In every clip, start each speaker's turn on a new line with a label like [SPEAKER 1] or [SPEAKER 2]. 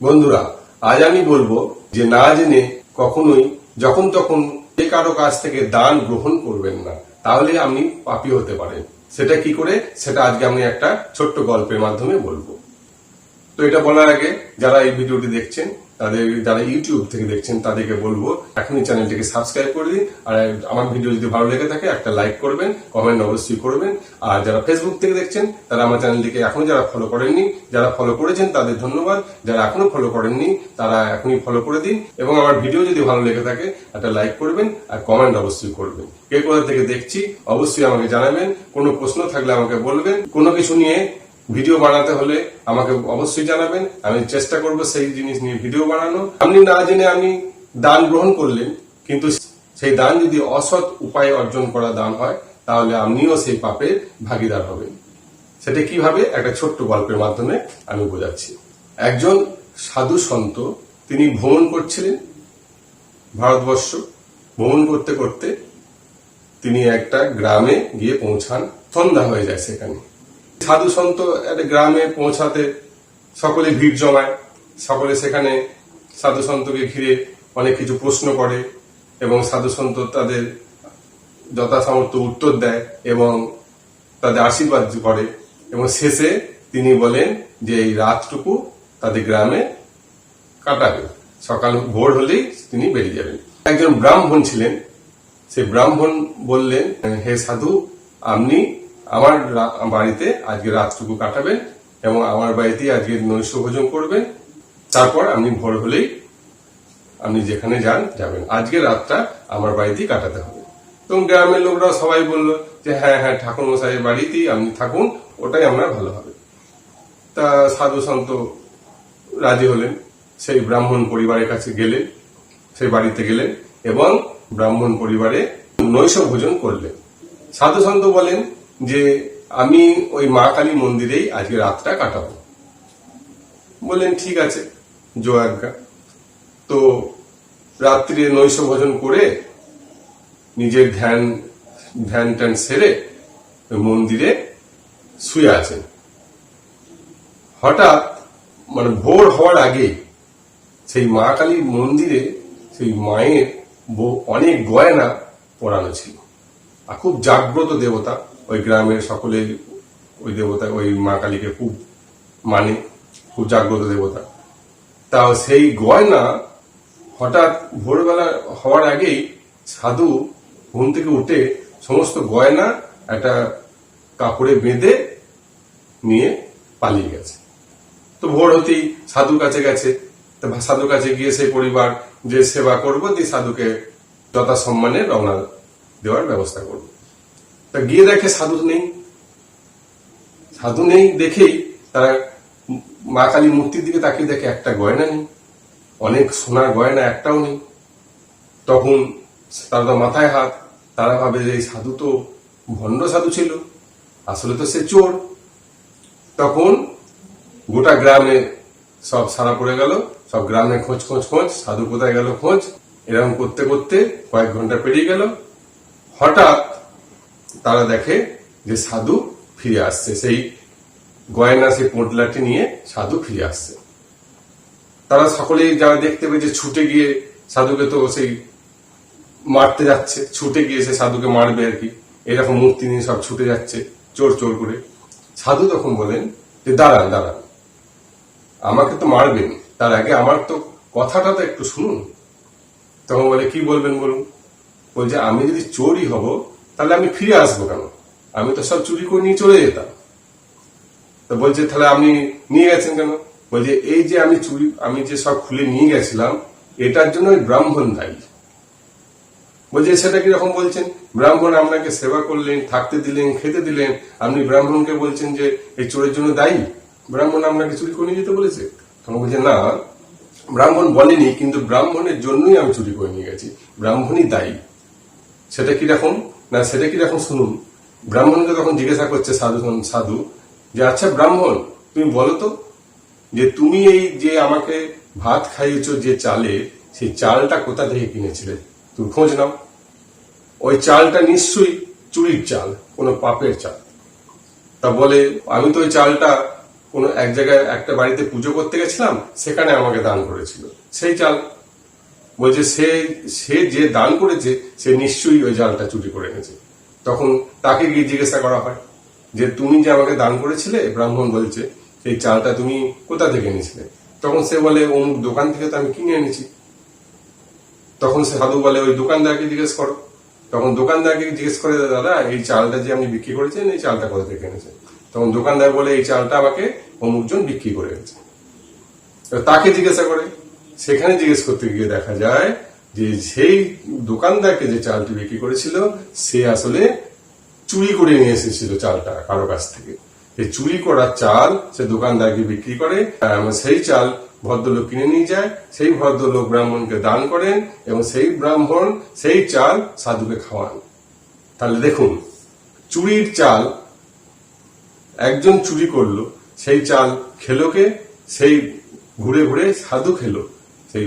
[SPEAKER 1] বন্ধুরা, আজ আমি বলবো যে না জেনে কখনোই যখন তখন যে কারো কাছ থেকে দান গ্রহণ করবেন না, তাহলে আপনি পাপী হতে পারেন। সেটা কি করে, সেটা আজকে আমি একটা ছোট্ট গল্পের মাধ্যমে বলবো। তো এটা বলার আগে যারা এই ভিডিওটি দেখছেন, যারা ইউটিউব থেকে দেখছেন, তাদেরকে বলবো এখনই চ্যানেলটিকে সাবস্ক্রাইব করে দিন। আর আমার ভিডিও যদি ভালো লেগে থাকে একটা লাইক করবেন, কমেন্ট অবশ্যই করবেন। আর যারা ফেসবুক থেকে দেখছেন তারা আমার চ্যানেলটিকে এখনো যারা ফলো করেননি, যারা ফলো করেছেন তাদের ধন্যবাদ। যারা এখনো ফলো করেননি তারা এখনই ফলো করে দিন। এবং আমার ভিডিও যদি ভালো লেগে থাকে একটা লাইক করবেন আর কমেন্ট অবশ্যই করবেন। কে কোথা থেকে দেখছি অবশ্যই আমাকে জানাবেন। কোনো প্রশ্ন থাকলে আমাকে বলবেন। কোনো কিছু নিয়ে ভিডিও বানাতে হলে আমাকে অবশ্যই জানাবেন। আমি চেষ্টা করব সেই জিনিস নিয়ে ভিডিও বানানো। আপনি না জেনে আমি দান গ্রহণ করলেন, কিন্তু সেই দান যদি অসৎ উপায়ে অর্জন করা দান হয়, তাহলে আপনিও সেই পাপের ভাগীদার হবেন। সেটা কিভাবে, একটা ছোট্ট গল্পের মাধ্যমে আমি বোঝাচ্ছি। একজন সাধু সন্ত তিনি ভ্রমণ করছিলেন ভারতবর্ষ। ভ্রমণ করতে করতে তিনি একটা গ্রামে গিয়ে পৌঁছান। সন্ধ্যা হয়ে যায় সেখানে। সাধু সন্ত একটা গ্রামে পৌঁছাতে সকলে ভিড় জমায়। সকলে সেখানে সাধু সন্তকে ঘিরে অনেক কিছু প্রশ্ন করে এবং সাধু সন্ত তাদের যথাসামর্থ্য উত্তর দেয় এবং তাদের আশীর্বাদ করে। এবং শেষে তিনি বলেন যে এই রাতটুকু তাদের গ্রামে কাটাবে, সকাল ভোর হলেই তিনি বেরিয়ে যাবেন। একজন ব্রাহ্মণ ছিলেন। সেই ব্রাহ্মণ বললেন, হে সাধু, আপনি আমার বাড়িতে আজকে রাতটুকু কাটাবেন এবং আমার বাড়িতেই আজকে নৈশ ভোজন করবেন। তারপর আপনি ভোর হলেই আপনি যেখানে যাবেন। আজকে রাতটা আমার বাড়িতেই কাটাতে হবে। তো গ্রামের লোকরা সবাই বলল যে হ্যাঁ হ্যাঁ, ঠাকুর মশাইয়ের বাড়িতেই আপনি থাকুন, ওটাই আমরা ভালো হবে। তা সাধু সন্ত রাজি হলেন। সেই ব্রাহ্মণ পরিবারের কাছে গেলেন, সেই বাড়িতে গেলেন এবং ব্রাহ্মণ পরিবারে নৈশ ভোজন করলেন। সাধু সন্ত বলেন যে আমি ওই মা কালী মন্দিরেই আজকে রাতটা কাটাবো। বললেন ঠিক আছে, জো আজ্ঞা। তো রাত্রে নৈশ ভোজন করে নিজের ধ্যান ট্যান সেরে মন্দিরে শুয়ে আছেন। হঠাৎ ভোর হওয়ার আগে সেই মা কালীর মন্দিরে সেই মায়ের অনেক গয়না পরানো ছিল। আর খুব জাগ্রত দেবতা, ওই গ্রামের সকলে ওই দেবতা, ওই মা কালীকে খুব মানে, খুব জাগ্রত দেবতা। তাও সেই গয়না হঠাৎ ভোরবেলা হওয়ার আগেই সাধু ঘুম থেকে উঠে সমস্ত গয়না একটা কাপড়ে বেঁধে নিয়ে পালিয়ে গেছে। তো ভোর হতেই সাধুর কাছে গেছে। সাধুর কাছে গিয়ে সেই পরিবার যে সেবা করবো, দিয়ে সাধুকে যথাসম্মানে রওনা দেওয়ার ব্যবস্থা করবো। তা গিয়ে দেখে সাধু নেই। সাধু নেই দেখেই তারা মা কালী মূর্তির দিকে তাকিয়ে দেখে একটা গয়না নেই, অনেক সোনার গয়না একটাও নেই। তখন তারা মাথায় হাত, তারা ভাবে যে এই সাধু তো ভণ্ড সাধু ছিল, আসলে তো সে চোর। তখন গোটা গ্রামে সব সারা পড়ে গেল। সব গ্রামে খোঁজ সাধু কোথায় গেল খোঁজ। এরকম করতে করতে কয়েক ঘন্টা পেরিয়ে গেল। হঠাৎ তারা দেখে যে সাধু ফিরে আসছে, সেই গয়না, সেই পোঁটলাটি নিয়ে সাধু ফিরে আসছে। তারা সকলেই যারা দেখতে পেয়েছে ছুটে গিয়ে সাধুকে, তো সেই মারতে যাচ্ছে, ছুটে গিয়ে সে সাধুকে মারবে আর কি, এরকম মূর্তি নিয়ে সব ছুটে যাচ্ছে চোর চোর করে। সাধু তখন বলেন যে দাঁড়ান, আমাকে তো মারবেন, তার আগে আমার তো কথাটা তো একটু শুনুন। তখন বলে কি বলবেন বলুন। বলছে আমি যদি চোরই হব তাহলে আমি ফিরে আসবো কেন? আমি তো সব চুরি করে নিয়ে চলে যেতাম। তো বলছে তাহলে আপনি নিয়ে গেছেন কেন? বলছে এই যে আমি যে সব খুলে নিয়ে গেছিলাম, এটার জন্য ওই ব্রাহ্মণ দায়ী। বলছে সেটা কিরকম বলছেন? ব্রাহ্মণ আপনাকে সেবা করলেন, থাকতে দিলেন, খেতে দিলেন, আপনি ব্রাহ্মণকে বলছেন যে এই চোরের জন্য দায়ী? ব্রাহ্মণ আপনাকে চুরি করে নিয়ে যেতে বলেছে? তখন বলছে না, ব্রাহ্মণ বলেনি, কিন্তু ব্রাহ্মণের জন্যই আমি চুরি করে নিয়ে গেছি, ব্রাহ্মণই দায়ী। সেটা কিরকম না, সেটা কিরকম শুনুন। ব্রাহ্মণকে তখন জিজ্ঞাসা করছে সাধু যে আচ্ছা ব্রাহ্মণ, তুমি বলো তো যে তুমি এই যে আমাকে ভাত খাইয়েছ যে চালে, সেই চালটা কোথা থেকে কিনেছিলে? তুমি খোঁজ নাও। ওই চালটা নিশ্চয়ই চুরির চাল, কোনো পাপের চাল। তা বলে আমি তো ওই চালটা কোনো এক জায়গায় একটা বাড়িতে পুজো করতে গেছিলাম, সেখানে আমাকে দান করেছিল সেই চাল। বলছে সে যে দান করেছে সে নিশ্চয়ই ওই চালটা চুরি করে এনেছে। তখন তাকে গিয়ে জিজ্ঞাসা করা হয় যে তুমি যে আমাকে দান করেছিলে, ব্রাহ্মণ বলছে সেই চালটা তুমি কোথা থেকে এনেছিলে? তখন সে বলে অমুক দোকান থেকে তো আমি কিনে এনেছি। তখন সে সাধু বলে ওই দোকানদারকে জিজ্ঞেস করো। তখন দোকানদারকে জিজ্ঞেস করে, দাদা এই চালটা যে আপনি বিক্রি করেছেন এই চালটা কোথা থেকে এনেছেন? তখন দোকানদার বলে এই চালটা আমাকে অমুকজন বিক্রি করে এনেছে। তাকে জিজ্ঞাসা করে, সেখানে জিজ্ঞেস করতে গিয়ে দেখা যায় যে সেই দোকানদারকে যে চালটি বিক্রি করেছিল সে আসলে চুরি করে নিয়ে এসেছিল চালটা কারো কাছ থেকে। এই চুরি করা চাল সে দোকানদারকে বিক্রি করে, সেই চাল ভদ্রলোক কিনে নিয়ে যায়, সেই ভদ্রলোক ব্রাহ্মণকে দান করেন এবং সেই ব্রাহ্মণ সেই চাল সাধুকে খাওয়ান। তাহলে দেখুন, চুরির চাল একজন চুরি করলো, সেই চাল খেলো কে? সেই ঘুরে ঘুরে সাধু খেলো। সেই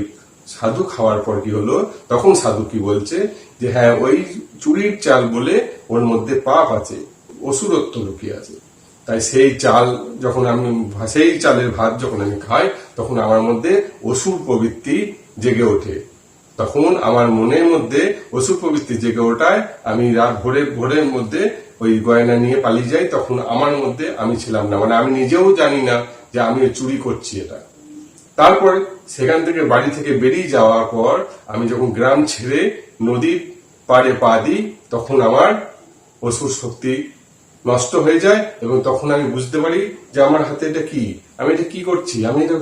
[SPEAKER 1] সাধু খাওয়ার পর কি হলো, তখন সাধু কি বলছে যে হ্যাঁ ওই চুরির চাল বলে ওর মধ্যে পাপ আছে, অসুরত্ব লুকিয়ে আছে। তাই সেই চাল যখন আমি, সেই চালের ভাত যখন আমি খাই তখন আমার মধ্যে অসুর প্রবৃত্তি জেগে ওঠে। তখন আমার মনের মধ্যে অসুর প্রবৃত্তি জেগে ওঠায় আমি রাত ভোরের মধ্যে ওই গয়না নিয়ে পালিয়ে যাই। তখন আমার মধ্যে আমি ছিলাম না, মানে আমি নিজেও জানি না যে আমি চুরি করছি এটা। তারপর সেখান থেকে বাড়ি থেকে বেরিয়ে যাওয়ার পর আমি যখন গ্রাম ছেড়ে নদীর পাড়ে পা দিই তখন আমার অসুর শক্তি নষ্ট হয়ে যায় এবং তখন আমি বুঝতে পারি যে আমার হাতে এটা কি, আমি এটা কি করছি, আমি এটা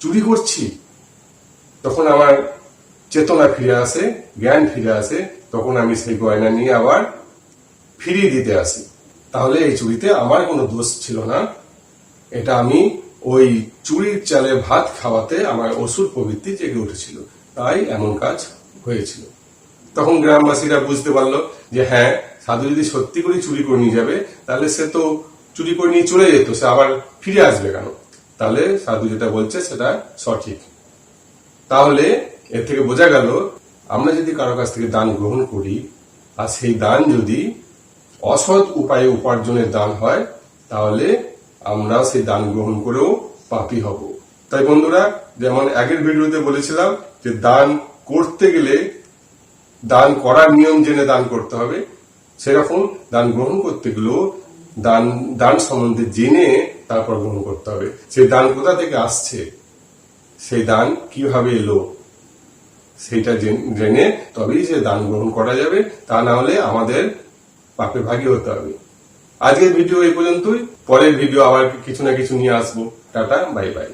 [SPEAKER 1] চুরি করছি। তখন আমার চেতনা ফিরে আসে, জ্ঞান ফিরে আসে, তখন আমি সেই গয়না নিয়ে আবার ফিরিয়ে দিতে আসি। তাহলে এই চুরিতে আমার কোনো দোষ ছিল না, এটা আমি ওই চুরির চালে ভাত খাওয়াতে আমার অসুর প্রবৃত্তি জেগে উঠেছিল, তাই এমন কাজ হয়েছিল। তখন গ্রামবাসীরা বুঝতে পারলো যে হ্যাঁ সাধু যদি সত্যি করে চুরি করে নিয়ে যাবে তাহলে সে তো চুরি করে নিয়ে চলে যেত, সে আবার ফিরে আসবে কেন? তাহলে সাধু যেটা বলছে সেটা সঠিক। তাহলে এর থেকে বোঝা গেল আমরা যদি কারো কাছ থেকে দান গ্রহণ করি আর সেই দান যদি অসৎ উপায়ে উপার্জনের দান হয় তাহলে আমরা সেই দান গ্রহণ করেও পাপী হব। তাই বন্ধুরা, যেমন আগের ভিডিওতে বলেছিলাম যে দান করতে গেলে দান করার নিয়ম জেনে দান করতে হবে, সেরকম দান গ্রহণ করতে গেলেও দান সম্বন্ধে জেনে তারপর গ্রহণ করতে হবে। সেই দান কোথা থেকে আসছে, সেই দান কিভাবে এলো সেইটা জেনে তবেই যে দান গ্রহণ করা যাবে, তা না হলে আমাদের পাপে ভাগী হতে হবে। আজকের ভিডিও এই পর্যন্তই, পরের ভিডিও আবার কিছু না কিছু নিয়ে আসবো। Tata, bye bye.